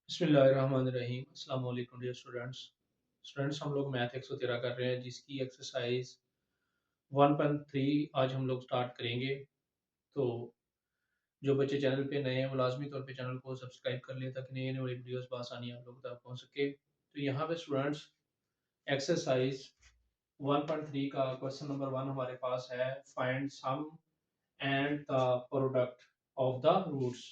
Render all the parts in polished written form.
बिस्मिल्लाहिर्रहमानिर्रहीम। अस्सलाम वालेकुम डियर स्टूडेंट्स हम लोग मैथ 113 कर रहे हैं जिसकी एक्सरसाइज 1.3 आज हम लोग स्टार्ट करेंगे। तो जो बच्चे चैनल पे नए हैं वो लाजमी तौर पे चैनल को सब्सक्राइब कर लें ताकि नई नई वीडियोस बआसानी आप लोगों तक पहुंच सके। तो यहाँ पे स्टूडेंट्स एक्सरसाइज 1.3 का क्वेश्चन नंबर 1 हमारे पास है, find sum and the product of the roots.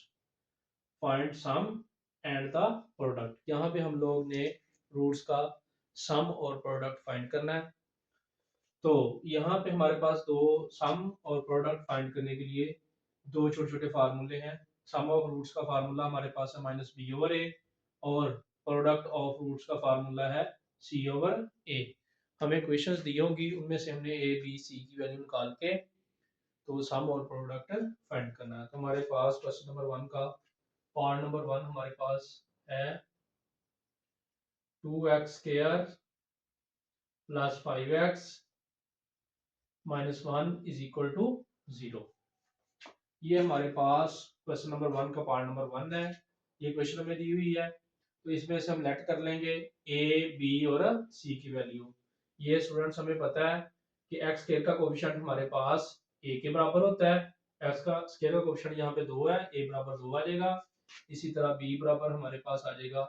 Find sum and the product, यहाँ पे हम लोग ने रूट्स का सम और प्रोडक्ट फाइंड करना है। तो यहाँ पे हमारे पास दो सम और प्रोडक्ट फाइंड करने के लिए दो छोटे छोटे फार्मूले हैं। सम ऑफ रूट्स का फार्मूला हमारे पास है -b/a और प्रोडक्ट ऑफ रूट्स का फार्मूला है c/a। हमें क्वेश्चंस दी होंगी, उनमें से हमने a b c की वैल्यू निकाल के तो सम और प्रोडक्ट फाइंड करना है। तो हमारे पास क्वेश्चन नंबर 1 का पार्ट नंबर 1 हमारे पास है 2x² plus 5x minus 1 is equal to 0। ये हमारे पास क्वेश्चन नंबर 1 का पार्ट नंबर 1 है। ये क्वेश्चन हमें दी हुई है, तो इसमें से हम लेट कर लेंगे a b और c की वैल्यू। ये स्टूडेंट्स हमें पता है कि x स्क्वायर का कोएफिशिएंट हमारे पास a के बराबर होता है। x का स्क्वायर का कोएफिशिएंट यहाँ पे 2 है, a बराबर 2 आ जाएगा। इसी तरह b बराबर हमारे पास आ जाएगा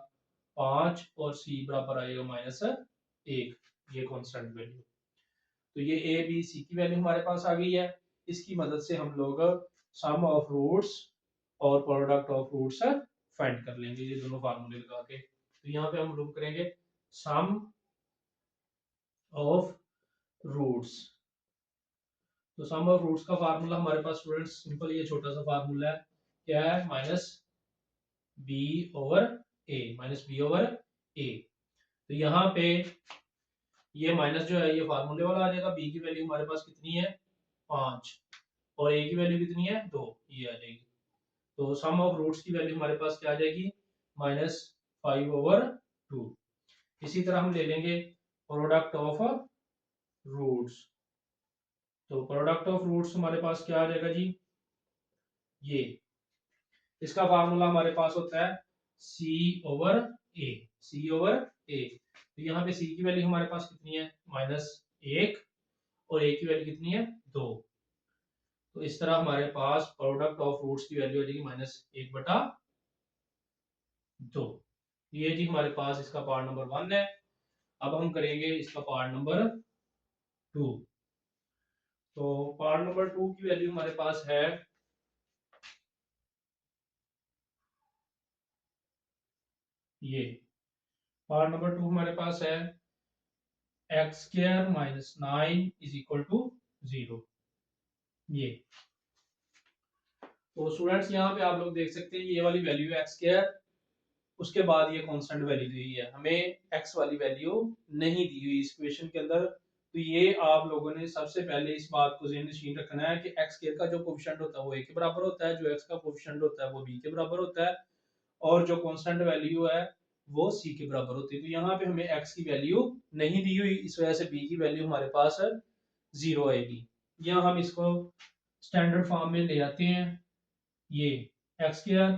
5 और c बराबर आएगा -1, ये कांस्टेंट वैल्यू। तो ये a b c की वैल्यू हमारे पास आ गई है। इसकी मदद से हम लोग सम ऑफ रूट्स और प्रोडक्ट ऑफ रूट्स फाइंड कर लेंगे, ये दोनों फार्मूले लगा के। तो यहाँ पे हम लोग करेंगे सम ऑफ रूट्स। तो सम ऑफ रूट्स का फार्मूला हमारे पास स्टूडेंट्स सिंपल, ये छोटा सा फार्मूला है, क्या है, -b/a। तो यहाँ पे ये माइनस जो है ये फार्मूले वाला आ जाएगा। b की वैल्यू हमारे पास कितनी है, 5, और a की वैल्यू कितनी है, 2, ये आ जाएगी। तो सम ऑफ रूट्स की वैल्यू हमारे पास क्या आ जाएगी, -5/2। इसी तरह हम ले लेंगे प्रोडक्ट ऑफ रूट्स। तो प्रोडक्ट ऑफ रूट्स हमारे पास क्या आ जाएगा जी, ये इसका फार्मूला हमारे पास होता है c/a। c/a। तो यहाँ पे c की वैल्यू हमारे पास कितनी है, -1, और a की वैल्यू कितनी है, 2। तो इस तरह हमारे पास प्रोडक्ट ऑफ रूट्स की वैल्यू आ जाएगी -1/2। ये जी हमारे पास इसका पार्ट नंबर 1 है। अब हम करेंगे इसका पार्ट नंबर 2। तो पार्ट नंबर 2 की वैल्यू हमारे पास है, ये पार्ट नंबर 2 हमारे पास है x² minus 9 is equal to 0। ये तो स्टूडेंट्स यहाँ पे आप लोग देख सकते हैं ये वाली वैल्यू है x², उसके बाद ये कांस्टेंट वैल्यू दी हुई है, हमें x वाली वैल्यू नहीं दी हुई इस इक्वेशन के अंदर। तो ये आप लोगों ने सबसे पहले इस बात को ज़हन-नशीन रखना है कि x² का जो कोएफिशिएंट होता है वो a के बराबर होता है, जो x का कोएफिशिएंट होता है वो b के बराबर होता है, और जो कांस्टेंट वैल्यू है वो c के बराबर होती है। तो यहाँ पे हमें x की वैल्यू नहीं दी हुई, इस वजह से b की वैल्यू हमारे पास 0 आएगी। यहाँ हम इसको स्टैंडर्ड फॉर्म में ले आते हैं, ये x²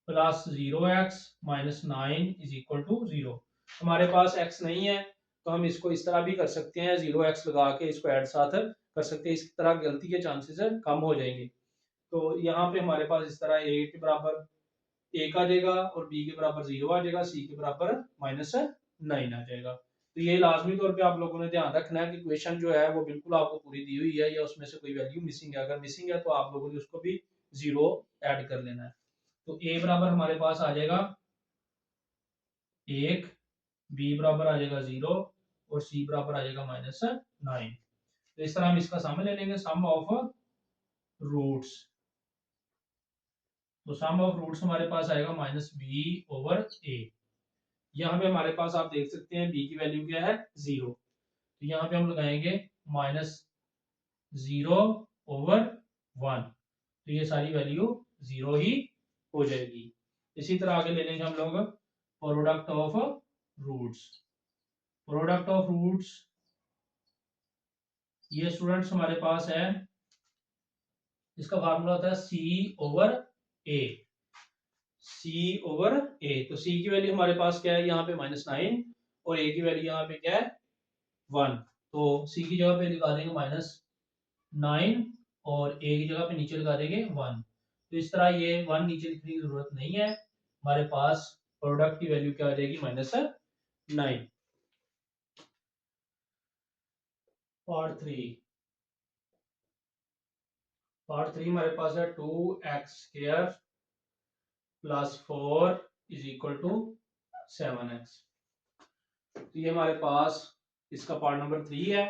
plus 0x minus 9 is equal to 0। हमारे पास x नहीं है तो हम इसको इस तरह भी कर सकते हैं, 0x लगा के इसको ऐड साथ कर सकते हैं, इस तरह गलती के चांसेस कम हो जाएंगे। तो यहाँ पे हमारे पास इस तरह a के बराबर 1 आ जाएगा और b के बराबर 0 आ जाएगा, c के बराबर -9 आ जाएगा। तो ये लाजमी तौर पे आप लोगों ने ध्यान रखना है कि क्वेश्चन जो है वो बिल्कुल आपको पूरी दी हुई है या उसमें से कोई वैल्यू मिसिंग है, अगर मिसिंग है तो आप लोगों ने उसको भी 0 ऐड कर लेना है। तो a बराबर हमारे पास आ जाएगा 1, b बराबर आ जाएगा 0 और c बराबर आ जाएगा -9। तो इस तरह हम इसका सम ले लेंगे, सम ऑफ रूट्स। तो सम ऑफ रूट्स हमारे पास आएगा -b/a। यहाँ पे हमारे पास आप देख सकते हैं b की वैल्यू क्या है, 0। तो यहाँ पे हम लगाएंगे -0/1। तो ये सारी वैल्यू 0 ही हो जाएगी। इसी तरह आगे ले लेंगे हम लोग product of roots. Product of roots ये स्टूडेंट्स हमारे पास है, इसका फार्मूला होता है c/a। C over A. तो सी की वैल्यू हमारे पास क्या है यहाँ पे -9 और ए की वैल्यू यहाँ पे क्या है 1। तो सी की जगह पे लगा देंगे -9 और ए की जगह पे नीचे लगा देंगे 1। तो इस तरह ये 1 नीचे लिखने की जरूरत नहीं है, हमारे पास प्रोडक्ट की वैल्यू क्या आ जाएगी -9। पार्ट 3 हमारे पास है 2x² + 4 = 7x। तो ये हमारे पास इसका पार्ट नंबर 3 है।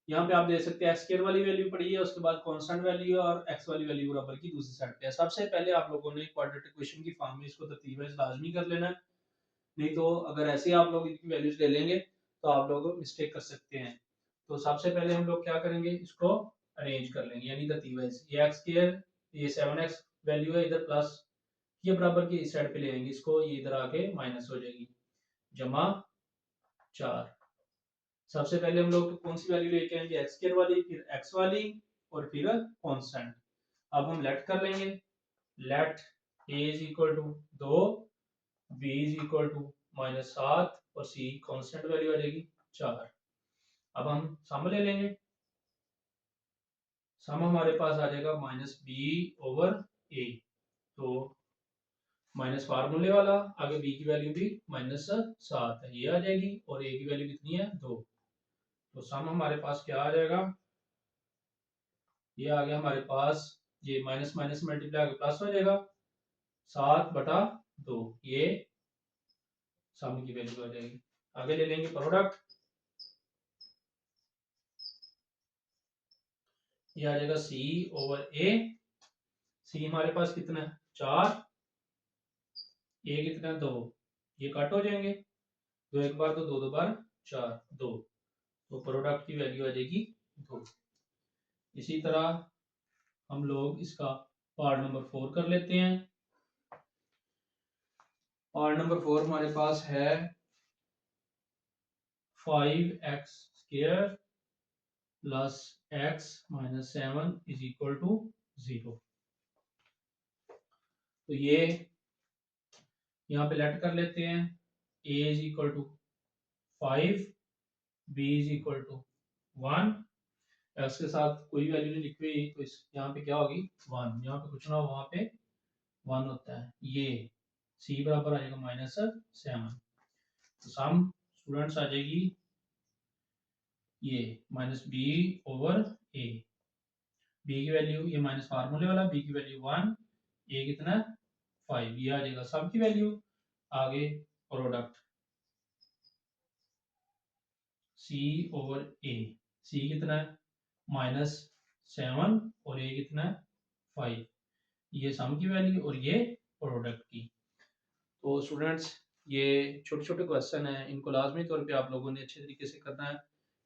यहाँ पे आप देख सकते हैं x² वाली वैल्यू पड़ी है, उसके बाद कांस्टेंट वैल्यू और x वाली वैल्यू बराबर की दूसरी साइड पे है। सबसे पहले आप लोगों ने क्वाड्रेटिक इक्वेशन की फॉर्म में इसको तरतीब वाइज लाजमी कर लेना है, नहीं तो अगर ऐसे आप लोग इनकी वैल्यूज ले लेंगे तो आप लोग मिस्टेक कर सकते हैं। तो सबसे पहले हम लोग क्या करेंगे, इसको अरेंज कर लेंगे यानी तरतीब वाइज। ये x², ये 7x वैल्यू है इधर, प्लस ये बराबर की इस साइड पे ले आएंगे इसको, ये इधर आके माइनस हो जाएगी, जमा 4। सबसे पहले हम लोग कौन सी वैल्यू लेके आएंगे, x² वाली, फिर x वाली और फिर कांस्टेंट। अब हम लेट कर लेंगे, लेट a = 2, b = -7 और c कांस्टेंट वैल्यू आ जाएगी 4। अब हम सम ले लेंगे, सम हमारे पास आ जाएगा -b/a। तो माइनस फार्मूले वाला, आगे b की वैल्यू भी -7 है, ये आ जाएगी, और a की वैल्यू कितनी है 2। तो सम हमारे पास क्या आ जाएगा, ये आ गया हमारे पास, ये माइनस माइनस मल्टीप्लाई आगे प्लस हो जाएगा 7/2, ये सम की वैल्यू आ जाएगी। आगे ले लेंगे प्रोडक्ट, ये आ जाएगा c/a। c हमारे पास कितना है 4, a कितना है 2, ये कट हो जाएंगे, 2 एक बार तो 2 2 बार 4, 2। तो प्रोडक्ट की वैल्यू आ जाएगी 2। इसी तरह हम लोग इसका पार्ट नंबर 4 कर लेते हैं। पार्ट नंबर 4 हमारे पास है 5x² + x - 7 = 0। तो ये यहाँ पे लेट कर लेते हैं, a = 5, b = 1। x के साथ कोई वैल्यू नहीं लिखी हुई, तो इस यहाँ पे क्या होगी 1, यहाँ पे कुछ ना हो वहाँ पे 1 होता है। ये c बराबर आ जाएगा -7। तो सम स्टूडेंट्स आ जाएगी ये -b/a। b की वैल्यू ये माइनस फार्मूले वाला, b की वैल्यू 1, a कितना 5, ये आ जाएगा सब की वैल्यू। आगे प्रोडक्ट c/a, c कितना है -7 और a कितना है 5, ये सम की वैल्यू और ये प्रोडक्ट की। तो स्टूडेंट्स ये छोटे छोटे क्वेश्चन हैं, इनको लाजमी तौर पे आप लोगों ने अच्छे तरीके से करना है,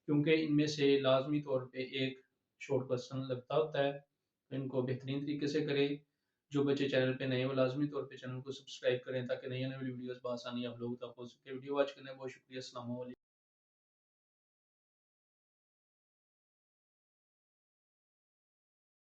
क्योंकि इनमें से लाजमी तौर पे एक शॉर्ट क्वेश्चन लगता होता है। तो इनको बेहतरीन तरीके से करें। जो बच्चे चैनल पे नए हो लाजमी तौर पे चैनल को सब्सक्राइब करें, ताकि नई आने वाली वीडियोस बआसानी आप लोगों तक पहुंच सके। वीडियो वॉच करने बहुत शुक्रिया। अस्सलाम वालेकुम।